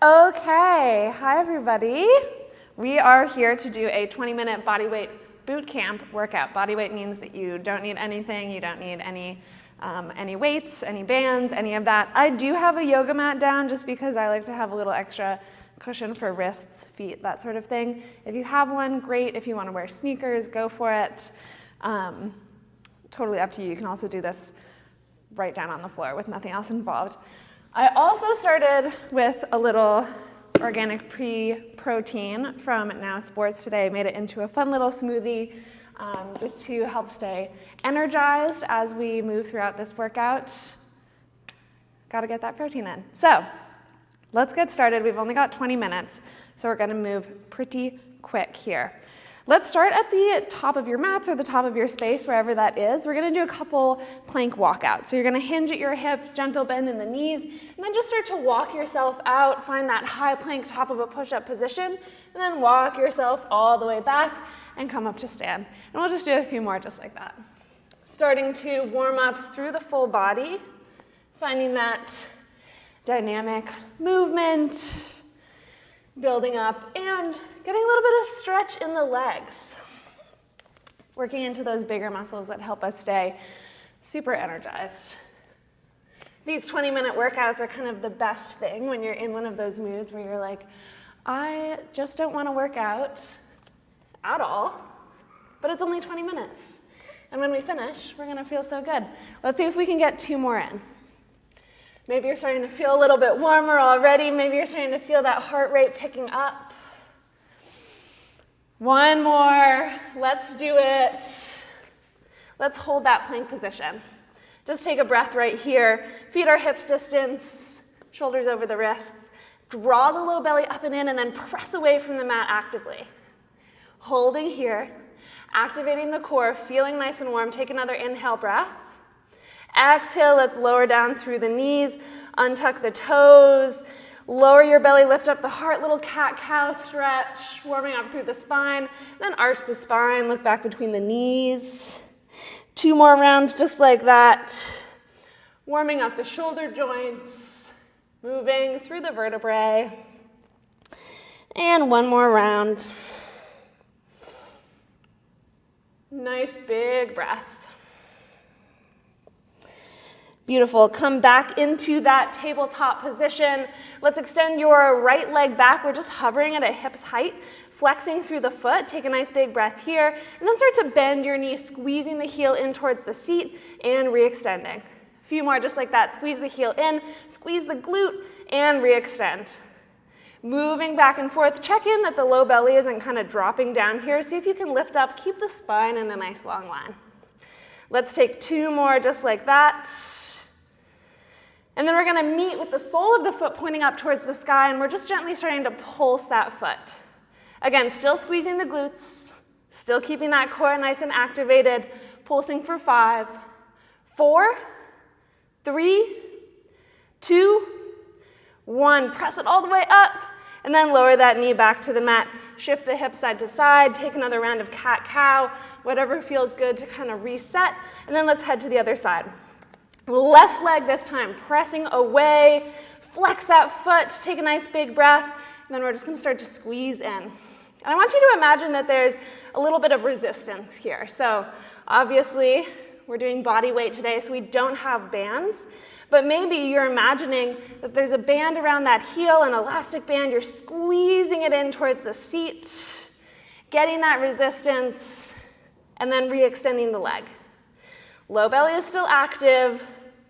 Okay, hi everybody. We are here to do a 20-minute bodyweight boot camp workout. Bodyweight means that you don't need anything, you don't need any weights, any bands, any of that. I do have a yoga mat down just because I like to have a little extra cushion for wrists, feet, that sort of thing. If you have one, great. If you want to wear sneakers, go for it. Totally up to you. You can also do this right down on the floor with nothing else involved. I also started with a little organic pre-protein from Now Sports today. Made it into a fun little smoothie just to help stay energized as we move throughout this workout. Got to get that protein in. So let's get started. We've only got 20 minutes, so we're going to move pretty quick here. Let's start at the top of your mats or the top of your space, wherever that is. We're going to do a couple plank walkouts. So you're going to hinge at your hips, gentle bend in the knees, and then just start to walk yourself out. Find that high plank top of a push-up position, and then walk yourself all the way back and come up to stand. And we'll just do a few more just like that. Starting to warm up through the full body, finding that dynamic movement, building up, and getting a little bit of stretch in the legs. Working into those bigger muscles that help us stay super energized. These 20-minute workouts are kind of the best thing when you're in one of those moods where you're like, I just don't want to work out at all, but it's only 20 minutes. And when we finish, we're going to feel so good. Let's see if we can get 2 more in. Maybe you're starting to feel a little bit warmer already. Maybe you're starting to feel that heart rate picking up. 1 more. Let's do it. Let's hold that plank position. Just take a breath right here. Feet are hips distance, shoulders over the wrists. Draw the low belly up and in, and then press away from the mat actively. Holding here, activating the core, feeling nice and warm. Take another inhale breath. Exhale, let's lower down through the knees, untuck the toes, lower your belly, lift up the heart, little cat-cow stretch, warming up through the spine, then arch the spine, look back between the knees. 2 more rounds just like that. Warming up the shoulder joints, moving through the vertebrae. And 1 more round. Nice big breath. Beautiful. Come back into that tabletop position. Let's extend your right leg back. We're just hovering at a hip's height, flexing through the foot. Take a nice big breath here, and then start to bend your knee, squeezing the heel in towards the seat and re-extending. A few more just like that. Squeeze the heel in, squeeze the glute, and re-extend. Moving back and forth. Check in that the low belly isn't kind of dropping down here. See if you can lift up. Keep the spine in a nice long line. Let's take 2 more just like that. And then we're going to meet with the sole of the foot pointing up towards the sky, and we're just gently starting to pulse that foot. Again, still squeezing the glutes, still keeping that core nice and activated, pulsing for 5, 4, 3, 2, 1. Press it all the way up, and then lower that knee back to the mat. Shift the hips side to side, take another round of cat-cow, whatever feels good to kind of reset, and then let's head to the other side. Left leg this time, pressing away, flex that foot, take a nice big breath, and then we're just going to start to squeeze in. And I want you to imagine that there's a little bit of resistance here. So obviously, we're doing body weight today, so we don't have bands, but maybe you're imagining that there's a band around that heel, an elastic band, you're squeezing it in towards the seat, getting that resistance, and then re-extending the leg. Low belly is still active,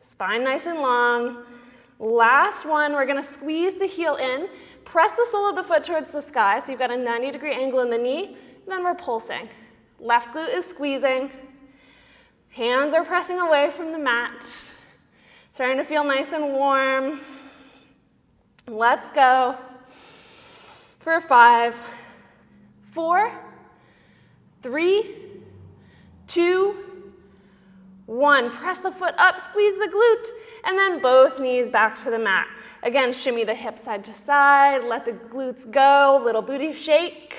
spine nice and long. Last one, we're going to squeeze the heel in, press the sole of the foot towards the sky, so you've got a 90-degree angle in the knee, and then we're pulsing. Left glute is squeezing. Hands are pressing away from the mat. Starting to feel nice and warm. Let's go for 5, 4, 3, 2, 1. Press the foot up, squeeze the glute, and then both knees back to the mat. Again, shimmy the hips side to side, let the glutes go, little booty shake.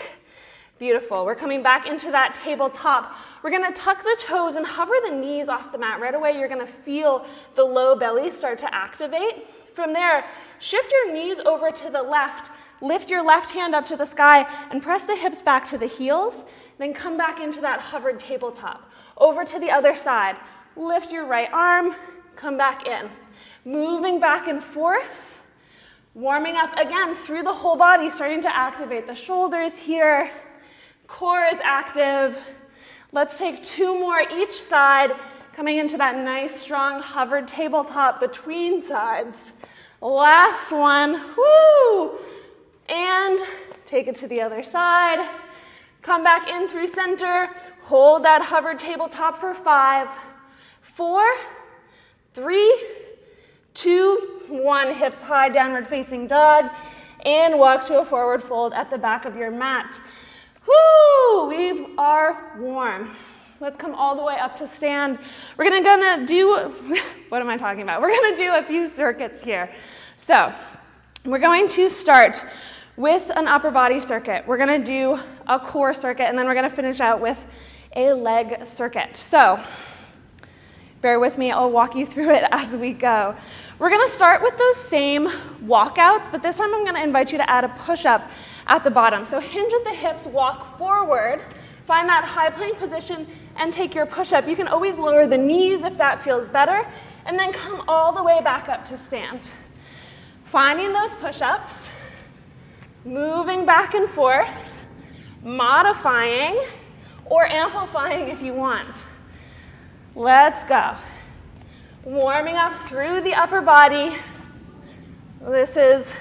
Beautiful. We're coming back into that tabletop. We're going to tuck the toes and hover the knees off the mat. Right away, you're going to feel the low belly start to activate. From there, shift your knees over to the left. Lift your left hand up to the sky and press the hips back to the heels. Then come back into that hovered tabletop. Over to the other side. Lift your right arm, come back in. Moving back and forth. Warming up again through the whole body, starting to activate the shoulders here. Core is active. Let's take 2 more each side, coming into that nice, strong, hovered tabletop between sides. Last one, woo! And take it to the other side. Come back in through center. Hold that hovered tabletop for 5, 4, 3, 2, 1. Hips high, downward facing dog. And walk to a forward fold at the back of your mat. Woo! We are warm. Let's come all the way up to stand. We're gonna do, what am I talking about? We're gonna do a few circuits here. So, we're going to start with an upper body circuit. We're gonna do a core circuit, and then we're gonna finish out with a leg circuit. So, bear with me, I'll walk you through it as we go. We're gonna start with those same walkouts, but this time I'm gonna invite you to add a push-up at the bottom. So hinge at the hips, walk forward, find that high plank position, and take your push-up. You can always lower the knees if that feels better, and then come all the way back up to stand. Finding those push-ups, moving back and forth, modifying, or amplifying if you want. Let's go. Warming up through the upper body. This is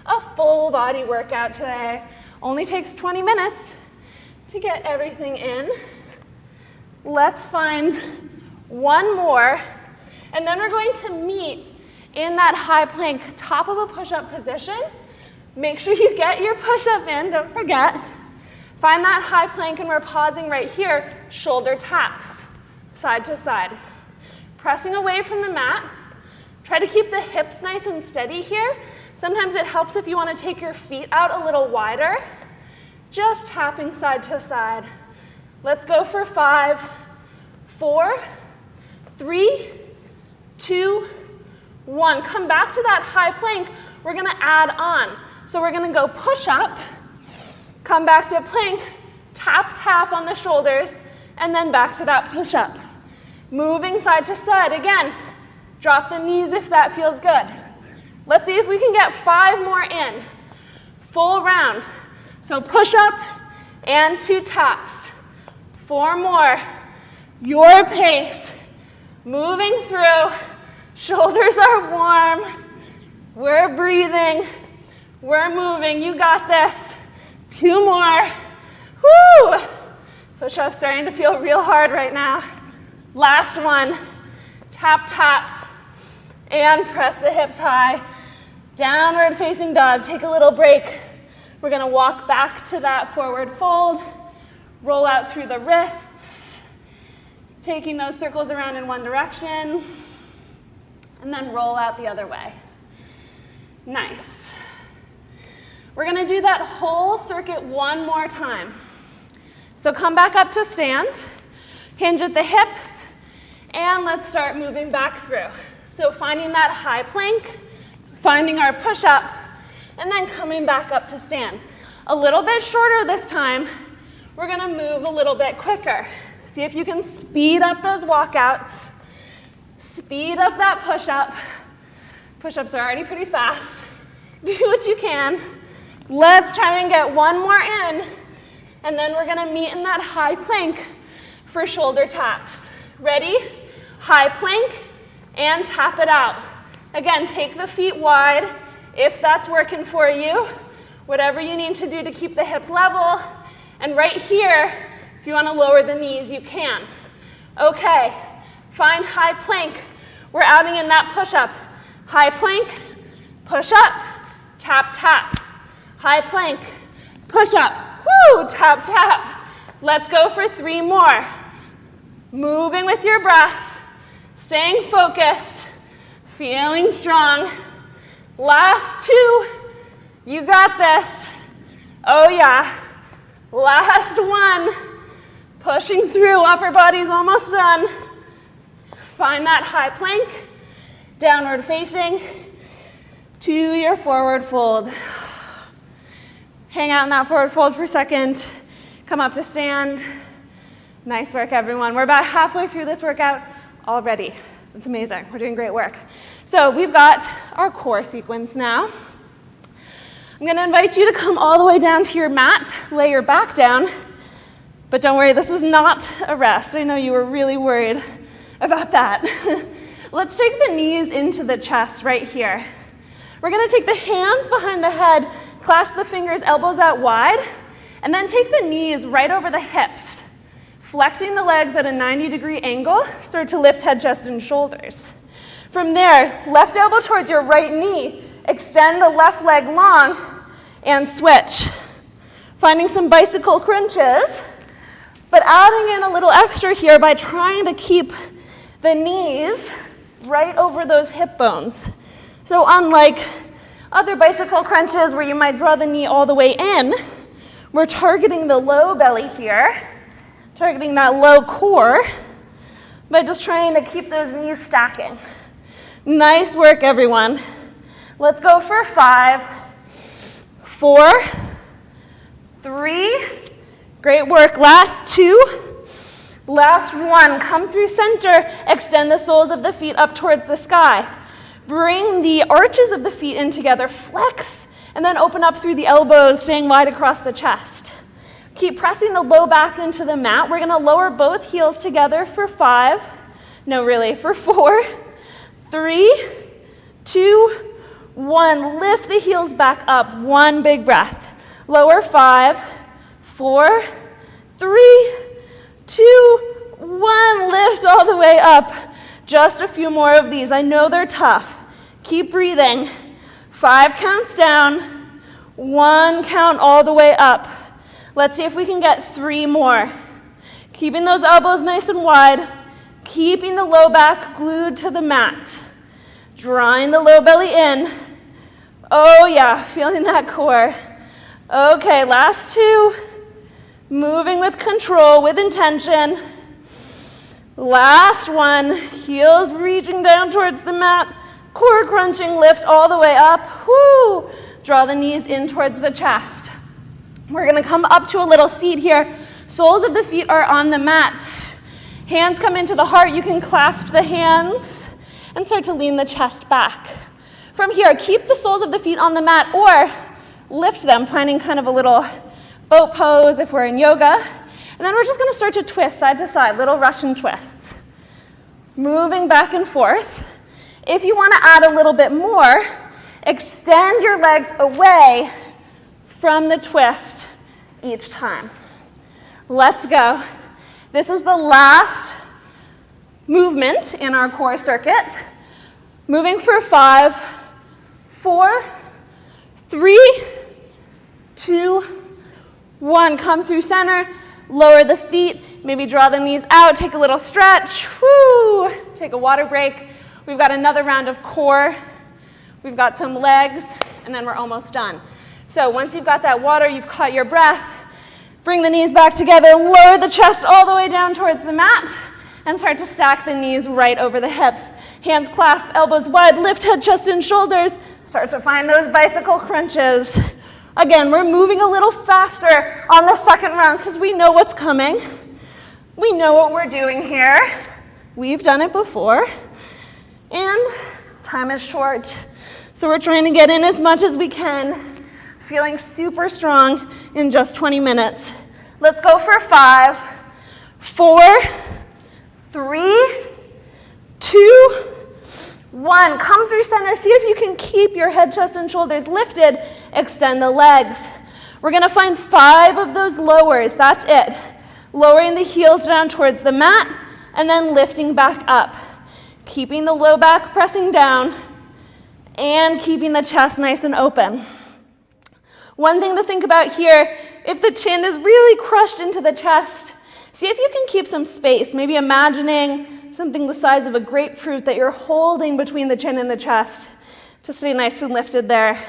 a full body workout today. Only takes 20 minutes to get everything in. Let's find one more, and then we're going to meet in that high plank, top of a push-up position. Make sure you get your push-up in, don't forget. Find that high plank, and we're pausing right here, shoulder taps, side to side. Pressing away from the mat. Try to keep the hips nice and steady here. Sometimes it helps if you want to take your feet out a little wider. Just tapping side to side. Let's go for 5, 4, 3, 2, 1. Come back to that high plank. We're going to add on. So we're going to go push up, come back to plank, tap, tap on the shoulders, and then back to that push up. Moving side to side. Again, drop the knees if that feels good. Let's see if we can get 5 more in. Full round. So push up and 2 taps. 4 more. Your pace. Moving through. Shoulders are warm. We're breathing. We're moving. You got this. 2 more. Woo! Push-up's starting to feel real hard right now. Last one. Tap, tap. And press the hips high. Downward facing dog. Take a little break. We're going to walk back to that forward fold. Roll out through the wrists. Taking those circles around in one direction. And then roll out the other way. Nice. We're going to do that whole circuit one more time. So come back up to stand. Hinge at the hips. And let's start moving back through. So finding that high plank, finding our push-up, and then coming back up to stand. A little bit shorter this time. We're going to move a little bit quicker. See if you can speed up those walkouts. Speed up that push-up. Push-ups are already pretty fast. Do what you can. Let's try and get one more in. And then we're going to meet in that high plank for shoulder taps. Ready? High plank and tap it out. Again, take the feet wide if that's working for you. Whatever you need to do to keep the hips level. And right here, if you want to lower the knees, you can. Okay, find high plank. We're adding in that push-up. High plank, push up, tap, tap. High plank, push up, woo, tap, tap. Let's go for 3 more. Moving with your breath, staying focused, feeling strong. Last 2, you got this. Oh yeah. Last 1, pushing through, upper body's almost done. Find that high plank, downward facing. to your forward fold. Hang out in that forward fold for a second. Come up to stand. Nice work, everyone. We're about halfway through this workout already. It's amazing. We're doing great work. So we've got our core sequence now. I'm going to invite you to come all the way down to your mat, lay your back down. But don't worry, this is not a rest. I know you were really worried about that. Let's take the knees into the chest right here. We're going to take the hands behind the head, clasp the fingers, elbows out wide, and then take the knees right over the hips. Flexing the legs at a 90-degree angle, start to lift head, chest, and shoulders. From there, left elbow towards your right knee, extend the left leg long, and switch. Finding some bicycle crunches, but adding in a little extra here by trying to keep the knees right over those hip bones. So unlike other bicycle crunches where you might draw the knee all the way in, we're targeting the low belly here, targeting that low core by just trying to keep those knees stacking. Nice work, everyone. Let's go for 5, 4, 3. Great work. Last 2. Last 1. Come through center. Extend the soles of the feet up towards the sky. Bring the arches of the feet in together. Flex, and then open up through the elbows, staying wide across the chest. Keep pressing the low back into the mat. We're going to lower both heels together for 5. No, really, for 4, 3, 2, 1. Lift the heels back up. 1 big breath. Lower 5, 4, 3, 2, 1. Lift all the way up. Just a few more of these. I know they're tough. Keep breathing. 5 counts down. 1 count all the way up. Let's see if we can get 3 more. Keeping those elbows nice and wide. Keeping the low back glued to the mat. Drawing the low belly in. Oh yeah, feeling that core. Okay, last 2. Moving with control, with intention. Last 1. Heels reaching down towards the mat. Core crunching, lift all the way up. Woo! Draw the knees in towards the chest. We're going to come up to a little seat here. Soles of the feet are on the mat. Hands come into the heart. You can clasp the hands and start to lean the chest back. From here, keep the soles of the feet on the mat or lift them, finding kind of a little boat pose if we're in yoga. And then we're just going to start to twist side to side, little Russian twists. Moving back and forth. If you want to add a little bit more, extend your legs away from the twist each time. Let's go. This is the last movement in our core circuit. Moving for 5, 4, 3, 2, 1. Come through center, lower the feet, maybe draw the knees out, take a little stretch. Woo! Take a water break. We've got another round of core. We've got some legs, and then we're almost done. So once you've got that water, you've caught your breath, bring the knees back together, lower the chest all the way down towards the mat, and start to stack the knees right over the hips. Hands clasp, elbows wide, lift head, chest, and shoulders. Start to find those bicycle crunches. Again, we're moving a little faster on the second round because we know what's coming. We know what we're doing here. We've done it before. And time is short. So we're trying to get in as much as we can. Feeling super strong in just 20 minutes. Let's go for 5, 4, 3, 2, 1. Come through center. See if you can keep your head, chest, and shoulders lifted. Extend the legs. We're going to find 5 of those lowers. That's it. Lowering the heels down towards the mat and then lifting back up. Keeping the low back pressing down and keeping the chest nice and open. One thing to think about here, if the chin is really crushed into the chest, see if you can keep some space, maybe imagining something the size of a grapefruit that you're holding between the chin and the chest to stay nice and lifted there.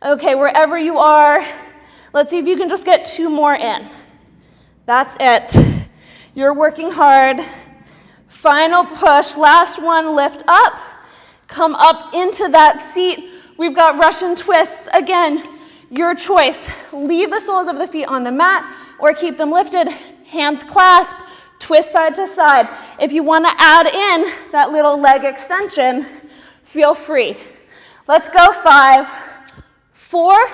Okay, wherever you are, let's see if you can just get 2 more in. That's it. You're working hard. Final push, last one, lift up. Come up into that seat. We've got Russian twists. Again, your choice. Leave the soles of the feet on the mat or keep them lifted. Hands clasp, twist side to side. If you want to add in that little leg extension, feel free. Let's go. 5, 4,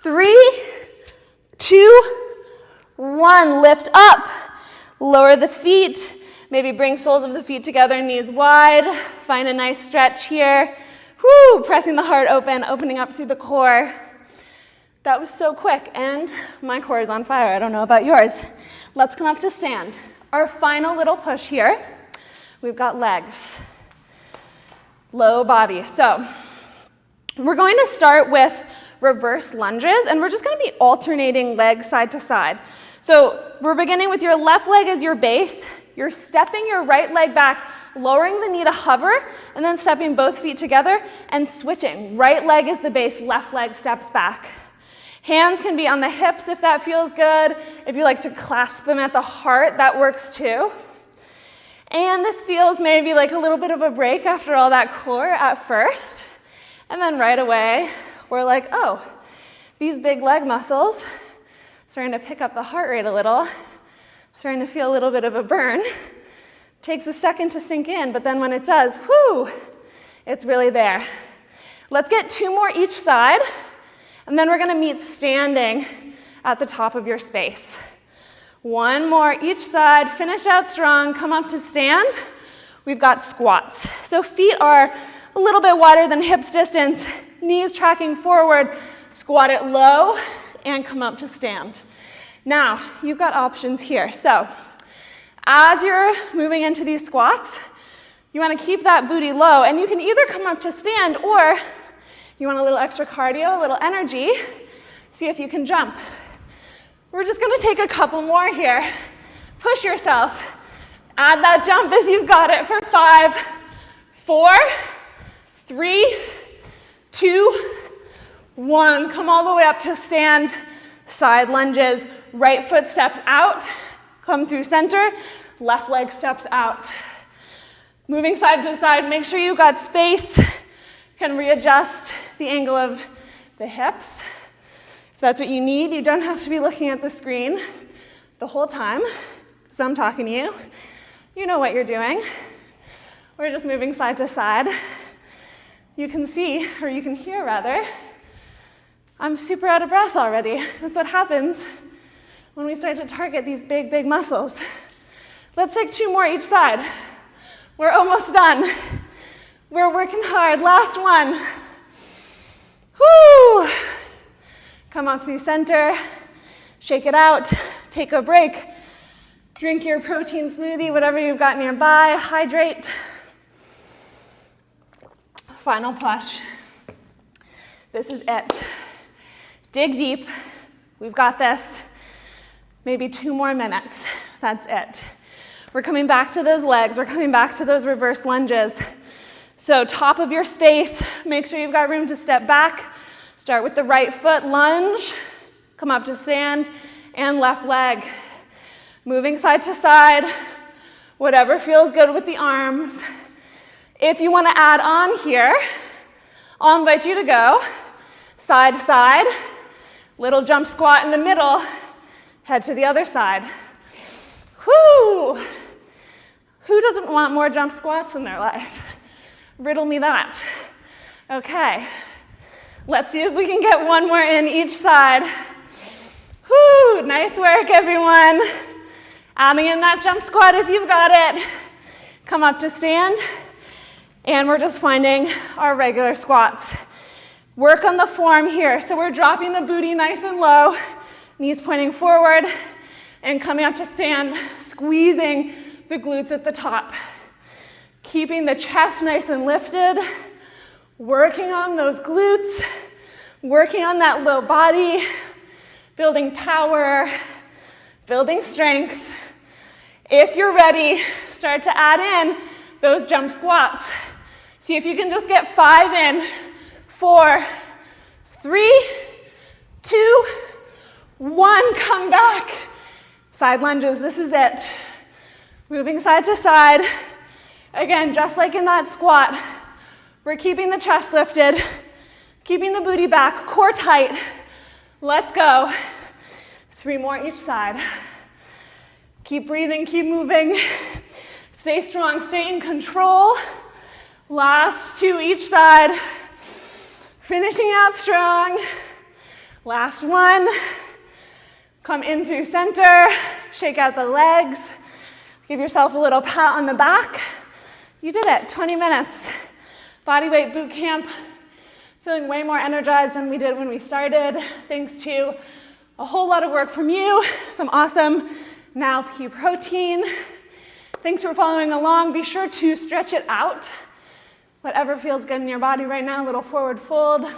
3, 2, 1. Lift up. Lower the feet. Maybe bring soles of the feet together, knees wide. Find a nice stretch here. Whoo, pressing the heart open, opening up through the core. That was so quick, and my core is on fire. I don't know about yours. Let's come up to stand. Our final little push here. We've got legs, low body. So we're going to start with reverse lunges, and we're just going to be alternating legs side to side. So we're beginning with your left leg as your base. You're stepping your right leg back, lowering the knee to hover, and then stepping both feet together and switching. Right leg is the base, left leg steps back. Hands can be on the hips if that feels good. If you like to clasp them at the heart, that works too. And this feels maybe like a little bit of a break after all that core at first. And then right away, we're like, oh, these big leg muscles, starting to pick up the heart rate a little, starting to feel a little bit of a burn. Takes a second to sink in, but then when it does, whoo, it's really there. Let's get 2 more each side, and then we're gonna meet standing at the top of your space. 1 more each side, finish out strong, come up to stand. We've got squats. So feet are a little bit wider than hips distance, knees tracking forward, squat it low, and come up to stand. Now, you've got options here. So, as you're moving into these squats, you want to keep that booty low, and you can either come up to stand, or you want a little extra cardio, a little energy, see if you can jump. We're just going to take a couple more here. Push yourself. Add that jump as you've got it for 5, 4, 3, 2, 1. Come all the way up to stand. Side lunges. Right foot steps out. Come through center. Left leg steps out. Moving side to side. Make sure you've got space. Can readjust the angle of the hips. If that's what you need, you don't have to be looking at the screen the whole time, because I'm talking to you. You know what you're doing. We're just moving side to side. You can see, or you can hear rather, I'm super out of breath already. That's what happens when we start to target these big, big muscles. Let's take 2 more each side. We're almost done. We're working hard. Last one. Whoo! Come up through center. Shake it out. Take a break. Drink your protein smoothie, whatever you've got nearby. Hydrate. Final push. This is it. Dig deep. We've got this. Maybe 2 more minutes. That's it. We're coming back to those legs. We're coming back to those reverse lunges. So top of your space, make sure you've got room to step back. Start with the right foot, lunge, come up to stand, and left leg. Moving side to side, whatever feels good with the arms. If you want to add on here, I'll invite you to go side to side, little jump squat in the middle, head to the other side. Whoo! Who doesn't want more jump squats in their life? Riddle me that. Okay, let's see if we can get 1 more in each side. Whoo, nice work everyone. Adding in that jump squat if you've got it. Come up to stand, and we're just finding our regular squats. Work on the form here. So we're dropping the booty nice and low, knees pointing forward, and coming up to stand, squeezing the glutes at the top. Keeping the chest nice and lifted, working on those glutes, working on that low body, building power, building strength. If you're ready, start to add in those jump squats. See if you can just get 5 in. 4, 3, 2, 1, come back. Side lunges, this is it. Moving side to side. Again, just like in that squat, we're keeping the chest lifted, Keeping the booty back, core tight. Let's go. 3 more each side. Keep breathing, keep moving. Stay strong, stay in control. Last 2 each side. Finishing out strong. Last 1. Come in through center. Shake out the legs. Give yourself a little pat on the back. You did it, 20 minutes. Bodyweight boot camp. Feeling way more energized than we did when we started, thanks to a whole lot of work from you, some awesome Now Pea protein. Thanks for following along. Be sure to stretch it out. Whatever feels good in your body right now, a little forward fold.